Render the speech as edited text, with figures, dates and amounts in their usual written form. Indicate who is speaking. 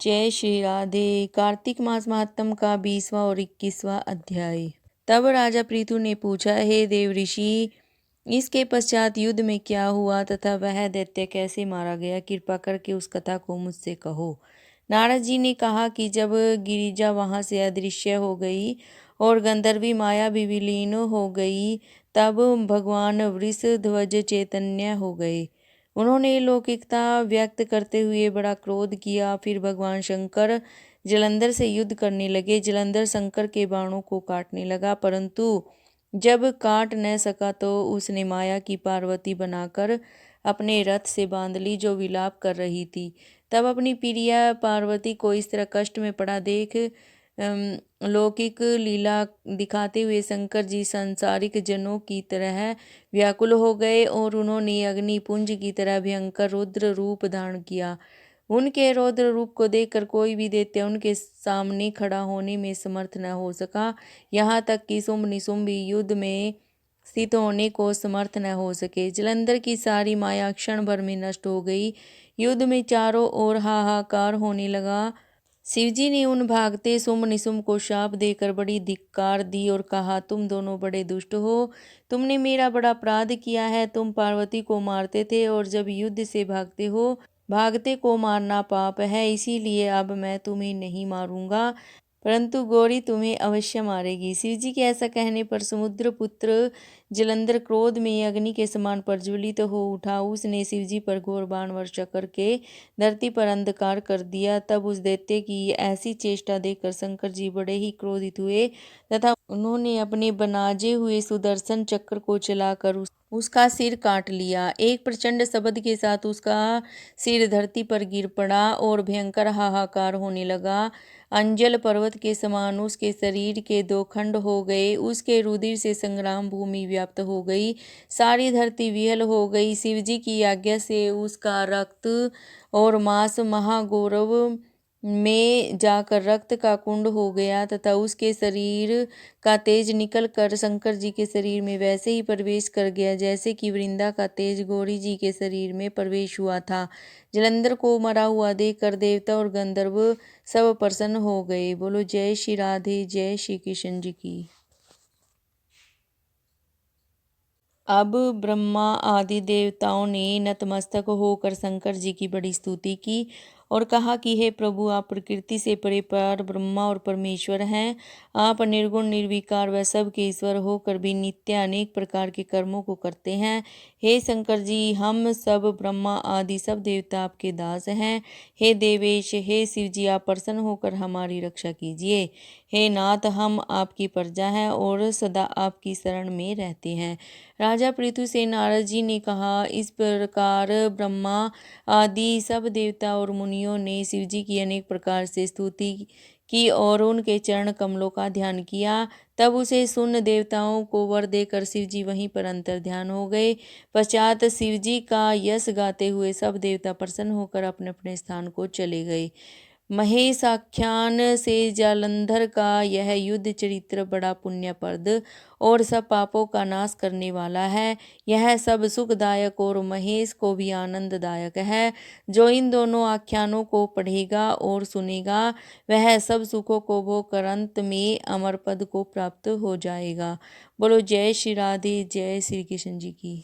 Speaker 1: जय श्री राधे। कार्तिक मास महात्म का 20वां और 21वां अध्याय। तब राजा पृथु ने पूछा, हे देव ऋषि, इसके पश्चात युद्ध में क्या हुआ तथा वह दैत्य कैसे मारा गया, कृपा करके उस कथा को मुझसे कहो। नारद जी ने कहा कि जब गिरिजा वहां से अदृश्य हो गई और गंधर्वी माया भी विलीन हो गई, तब भगवान वृषध्वज चैतन्य हो गए। उन्होंने लौकिकता व्यक्त करते हुए बड़ा क्रोध किया। फिर भगवान शंकर जलंधर से युद्ध करने लगे। जलंधर शंकर के बाणों को काटने लगा, परंतु जब काट न सका तो उसने माया की पार्वती बनाकर अपने रथ से बांध ली, जो विलाप कर रही थी। तब अपनी प्रिया पार्वती को इस तरह कष्ट में पड़ा देख लौकिक लीला दिखाते हुए शंकर जी सांसारिक जनों की तरह व्याकुल हो गए और उन्होंने अग्निपुंज की तरह भयंकर रुद्र रूप धारण किया। उनके रौद्र रूप को देखकर कोई भी दैत्य उनके सामने खड़ा होने में समर्थ न हो सका। यहाँ तक कि शुंभ निशुंभ भी युद्ध में स्थित होने को समर्थ न हो सके। जलंधर की सारी माया क्षण भर में नष्ट हो गई। युद्ध में चारों ओर हाहाकार होने लगा। शिवजी ने उन भागते शुंभ निशुंभ को शाप देकर बड़ी धिक्कार दी और कहा, तुम दोनों बड़े दुष्ट हो, तुमने मेरा बड़ा अपराध किया है। तुम पार्वती को मारते थे और जब युद्ध से भागते हो। भागते को मारना पाप है, इसीलिए अब मैं तुम्हें नहीं मारूंगा, परंतु गौरी तुम्हें अवश्य मारेगी। शिवजी के ऐसा कहने पर समुद्र पुत्र जलंधर क्रोध में अग्नि के समान प्रज्वलित हो उठा। उसने शिवजी पर घोर बाण वर्षा करके धरती पर अंधकार कर दिया। तब उस दैत्य की ऐसी चेष्टा देखकर शंकर जी बड़े ही क्रोधित हुए तथा उन्होंने अपने बनाजे हुए सुदर्शन चक्र को चलाकर उसका सिर काट लिया। एक प्रचंड शब्द के साथ उसका सिर धरती पर गिर पड़ा और भयंकर हाहाकार होने लगा। अंजल पर्वत के समान उसके शरीर के दो खंड हो गए। उसके रुधिर से संग्राम भूमि व्याप्त हो गई। सारी धरती विहल हो गई। शिवजी की आज्ञा से उसका रक्त और मांस महागौरव में जाकर रक्त का कुंड हो गया तथा उसके शरीर का तेज निकल कर शंकर जी के शरीर में वैसे ही प्रवेश कर गया जैसे कि वृंदा का तेज गौरी जी के शरीर में प्रवेश हुआ था। जलंधर को मरा हुआ देखकर देवता और गंधर्व सब प्रसन्न हो गए। बोलो जय श्री राधे, जय श्री कृष्ण जी की। अब ब्रह्मा आदि देवताओं ने नतमस्तक होकर शंकर जी की बड़ी स्तुति की और कहा कि हे प्रभु, आप प्रकृति से परे पार ब्रह्मा और परमेश्वर हैं। आप निर्गुण निर्विकार व सब के ईश्वर होकर भी नित्य अनेक प्रकार के कर्मों को करते हैं। हे शंकर जी, हम सब ब्रह्मा आदि सब देवता आपके दास हैं। हे देवेश, हे शिव जी, आप प्रसन्न होकर हमारी रक्षा कीजिए। हे नाथ, हम आपकी प्रजा हैं और सदा आपकी शरण में रहते हैं। राजा पृथु से नारद जी ने कहा, इस प्रकार ब्रह्मा आदि सब देवता और मुनियों ने शिवजी की अनेक प्रकार से स्तुति की और उनके चरण कमलों का ध्यान किया। तब उसे सुन देवताओं को वर देकर शिवजी वहीं पर अंतर ध्यान हो गए। पश्चात शिवजी का यश गाते हुए सब देवता प्रसन्न होकर अपने अपने स्थान को चले गए। महेशाख्यान से जालंधर का यह युद्ध चरित्र बड़ा पुण्यप्रद और सब पापों का नाश करने वाला है। यह सब सुखदायक और महेश को भी आनंददायक है। जो इन दोनों आख्यानों को पढ़ेगा और सुनेगा, वह सब सुखों को भोग कर अंत में अमर पद को प्राप्त हो जाएगा। बोलो जय श्री राधे, जय श्री कृष्ण जी की।